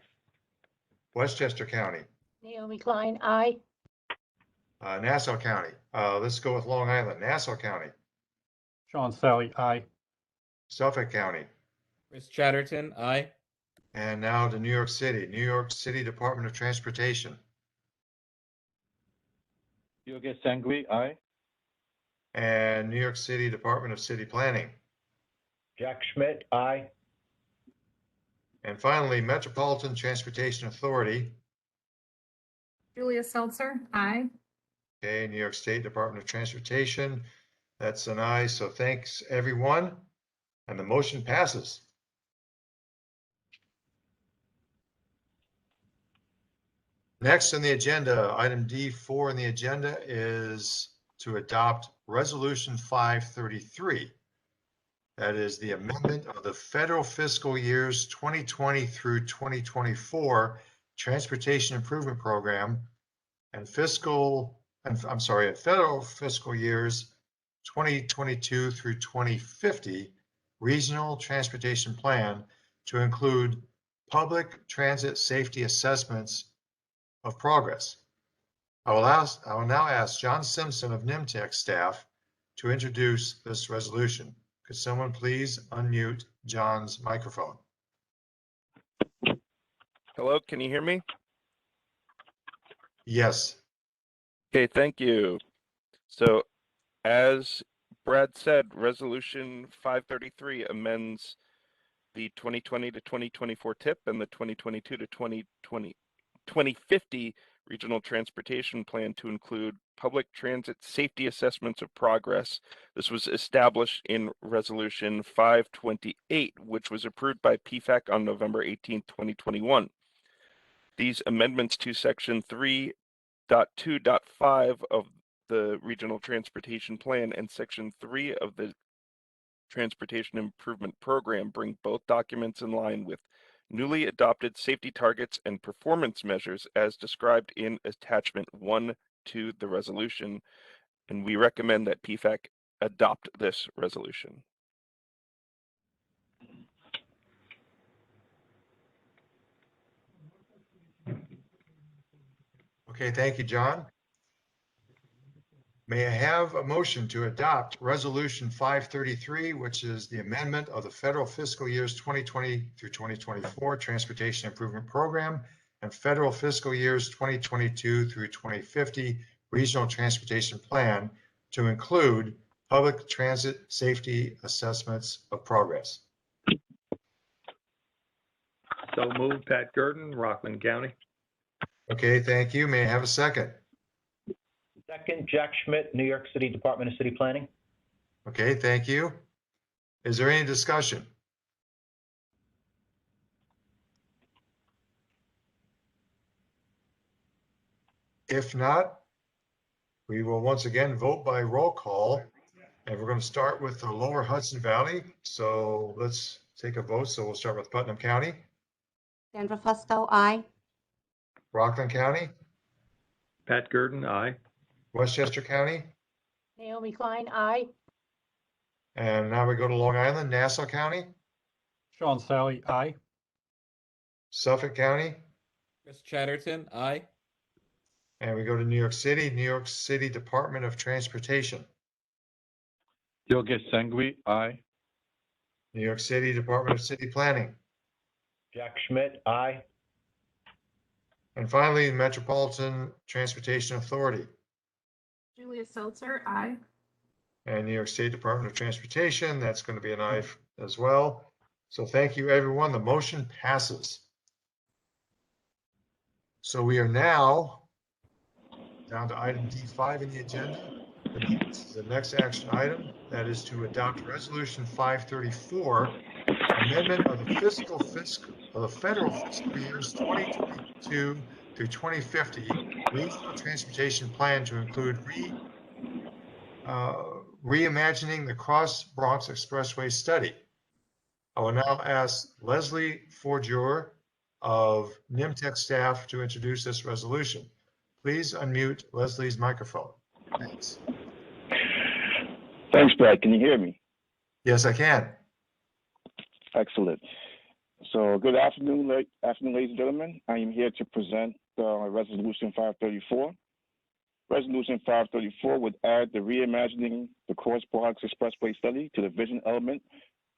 Westchester County. Naomi Klein, aye. Nassau County. Let's go with Long Island. Nassau County. Sean Sally, aye. Suffolk County. Chris Chatterton, aye. And now to New York City. New York City Department of Transportation. Yogesh Sanghvi, aye. And New York City Department of City Planning. Jack Schmidt, aye. And finally, Metropolitan Transportation Authority. Julia Seltzer, aye. Okay, New York State Department of Transportation. That's an aye. So thanks, everyone. And the motion passes. Next on the agenda, item D4 on the agenda is to adopt Resolution 533. That is the amendment of the federal fiscal years 2020 through 2024 Transportation Improvement Program and federal fiscal years 2022 through 2050 Regional Transportation Plan to include public transit safety assessments of progress. I will now ask John Simpson of NYMTC staff to introduce this resolution. Could someone please unmute John's microphone? Hello, can you hear me? Yes. Okay, thank you. So as Brad said, Resolution 533 amends the 2020 to 2024 TIP and the 2022 to 2050 Regional Transportation Plan to include public transit safety assessments of progress. This was established in Resolution 528, which was approved by Pfac on November 18, 2021. These amendments to Section 3.2.5 of the Regional Transportation Plan and Section 3 of the Transportation Improvement Program bring both documents in line with newly adopted safety targets and performance measures as described in Attachment 1 to the resolution, and we recommend that Pfac adopt this resolution. Okay, thank you, John. May I have a motion to adopt Resolution 533, which is the amendment of the federal fiscal years 2020 through 2024 Transportation Improvement Program and federal fiscal years 2022 through 2050 Regional Transportation Plan to include public transit safety assessments of progress? So moved, Pat Gurdon, Rockland County. Okay, thank you. May I have a second? Second, Jack Schmidt, New York City Department of City Planning. Okay, thank you. Is there any discussion? If not, we will once again vote by roll call. And we're going to start with the lower Hudson Valley. So let's take a vote. So we'll start with Putnam County, Sandra Fusco, aye. Rockland County, Pat Gurdon, aye. Westchester County, Naomi Klein, aye. and now we go to Long Island, Nassau County, Sean Sally, aye. Suffolk County, Chris Chatterton, aye. and we go to New York City Department of Transportation, Yogesh Sanghvi, aye. New York City Department of City Planning, Jack Schmidt, aye. and finally, Metropolitan Transportation Authority Julia Seltzer, aye. and New York State Department of Transportation. That's going to be an aye as well. So thank you, everyone. The motion passes. So we are now down to item D5 in the agenda. This is the next action item. That is to adopt Resolution 534, amendment of the federal fiscal years 2022 through 2050 regional transportation plan to include reimagining the Cross Bronx Expressway study. I will now ask Leslie Forgier of NYMTC staff to introduce this resolution. Please unmute Leslie's microphone. Thanks. Thanks, Brad. Can you hear me? Yes, I can. Excellent. So good afternoon, ladies and gentlemen. I am here to present Resolution 534. Resolution 534 would add the Reimagining the Cross Bronx Expressway study to the vision element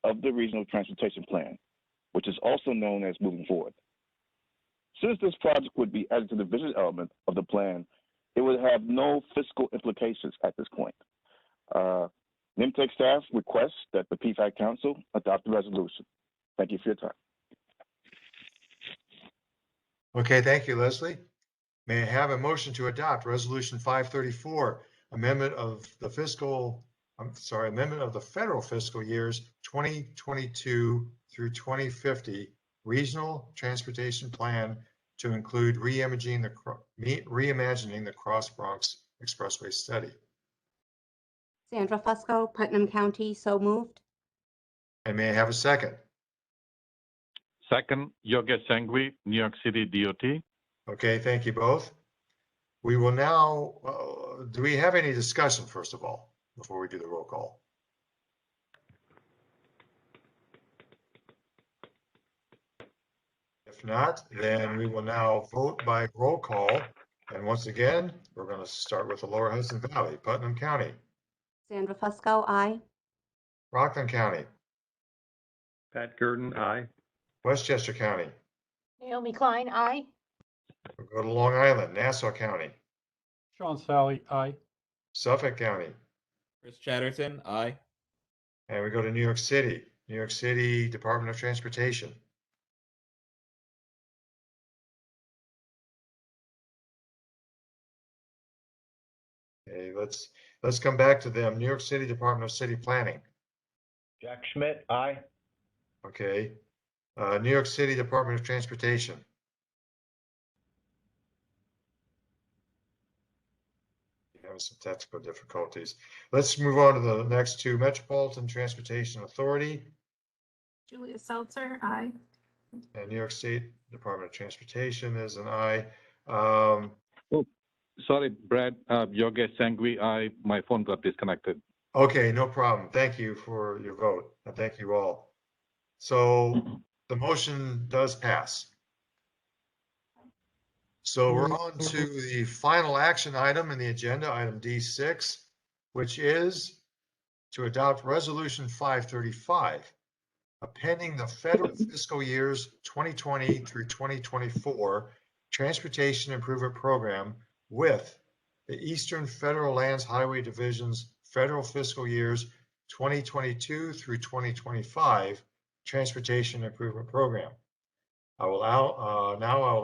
of the Regional Transportation Plan, which is also known as Moving Forward. Since this project would be added to the vision element of the plan, it would have no fiscal implications at this point. NYMTC staff requests that the Pfac Council adopt the resolution. Thank you for your time. Okay, thank you, Leslie. May I have a motion to adopt Resolution 534, amendment of the federal fiscal years 2022 through 2050 regional transportation plan to include reimagining the Cross Bronx Expressway study. Sandra Fusco, Putnam County, so moved. And may I have a second? Second, Yogesh Sanghvi, New York City DOT. Okay, thank you both. We will now, do we have any discussion, first of all, before we do the roll call? If not, then we will now vote by roll call. And once again, we're going to start with the lower Hudson Valley, Putnam County, Sandra Fusco, aye. Rockland County, Pat Gurdon, aye. Westchester County. Naomi Klein, aye. We'll go to Long Island, Nassau County, Sean Sally, aye. Suffolk County, Chris Chatterton, aye. and we go to New York City Department of Transportation. Okay, let's come back to them. New York City Department of City Planning. Jack Schmidt, aye. Okay. New York City Department of Transportation. Having some technical difficulties. Let's move on to the next two. Metropolitan Transportation Authority Julia Seltzer, aye. and New York State Department of Transportation is an aye. Sorry, Brad, Yogesh Sanghvi, aye. My phone got disconnected. Okay, no problem. Thank you for your vote. And thank you all. So the motion does pass. So we're on to the final action item in the agenda, item D6, which is to adopt Resolution 535, appending the federal fiscal years 2020 through 2024 Transportation Improvement Program with the Eastern Federal Lands Highway Division's federal fiscal years 2022 through 2025 Transportation Improvement Program. I will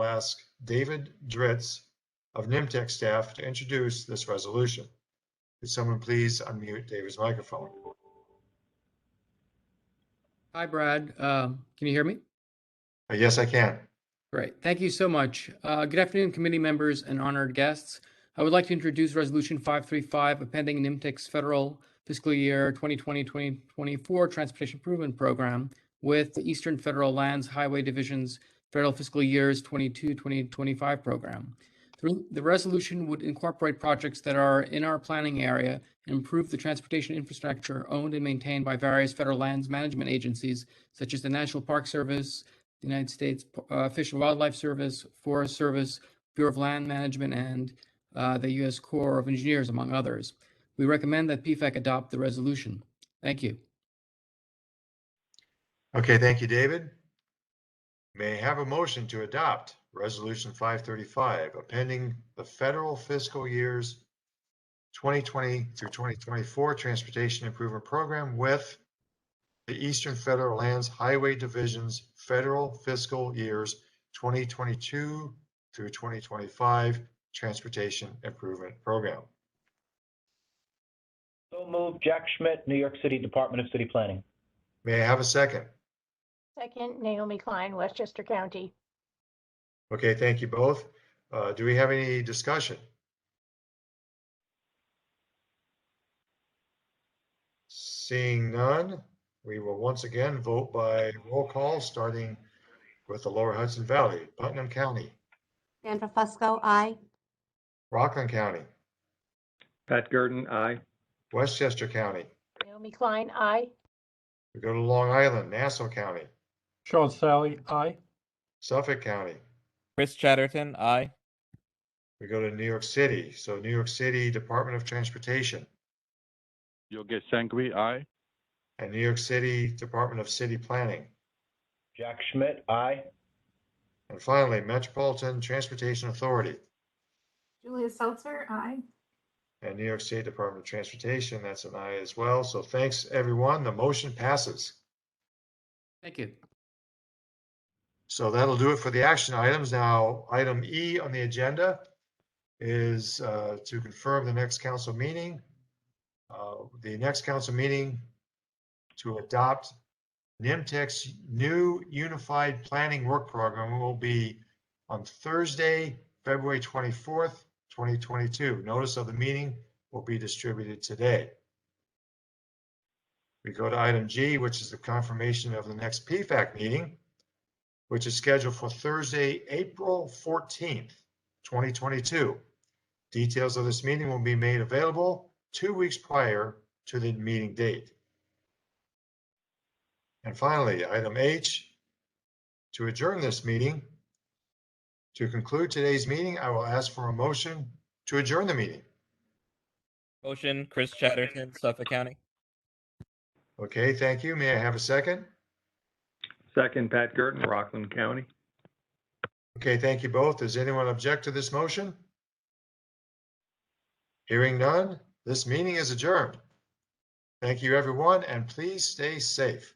ask David Dritz of NYMTC staff to introduce this resolution. Could someone please unmute David's microphone? Hi, Brad. Can you hear me? Yes, I can. Great. Thank you so much. Good afternoon, committee members and honored guests. I would like to introduce Resolution 535, appending NYMTC's federal fiscal year 2020-2024 Transportation Improvement Program with the Eastern Federal Lands Highway Division's federal fiscal years 22-2025 program. The resolution would incorporate projects that are in our planning area and improve the transportation infrastructure owned and maintained by various federal lands management agencies, such as the National Park Service, the United States Fish and Wildlife Service, Forest Service, Bureau of Land Management, and the U.S. Corps of Engineers, among others. We recommend that Pfac adopt the resolution. Thank you. Okay, thank you, David. May I have a motion to adopt Resolution 535, appending the federal fiscal years 2020 through 2024 Transportation Improvement Program with the Eastern Federal Lands Highway Division's federal fiscal years 2022 through 2025 Transportation Improvement Program. So moved. Jack Schmidt, New York City Department of City Planning. May I have a second? Second, Naomi Klein, Westchester County. Okay, thank you both. Do we have any discussion? Seeing none, we will once again vote by roll call, starting with the Lower Hudson Valley. Putnam County. Sandra Fusco, aye. Rockland County. Pat Gurdon, aye. Westchester County. Naomi Klein, aye. We go to Long Island, Nassau County. Sean Sally, aye. Suffolk County. Chris Chatterton, aye. We go to New York City. So New York City Department of Transportation. Yogesh Sanghvi, aye. And New York City Department of City Planning. Jack Schmidt, aye. And finally, Metropolitan Transportation Authority. Julia Seltzer, aye. And New York State Department of Transportation, that's an aye as well. So thanks, everyone. The motion passes. Thank you. So that'll do it for the action items. Now, item E on the agenda is to confirm the next council meeting. The next council meeting to adopt NYMTC's new Unified Planning Work Program will be on Thursday, February 24th, 2022. Notice of the meeting will be distributed today. We go to item G, which is the confirmation of the next Pfac meeting, which is scheduled for Thursday, April 14th, 2022. Details of this meeting will be made available 2 weeks prior to the meeting date. And finally, item H, to adjourn this meeting. To conclude today's meeting, I will ask for a motion to adjourn the meeting. Motion, Chris Chatterton, Suffolk County. Okay, thank you. May I have a second? Second, Pat Gurdon, Rockland County. Okay, thank you both. Does anyone object to this motion? Hearing none, this meeting is adjourned. Thank you, everyone, and please stay safe.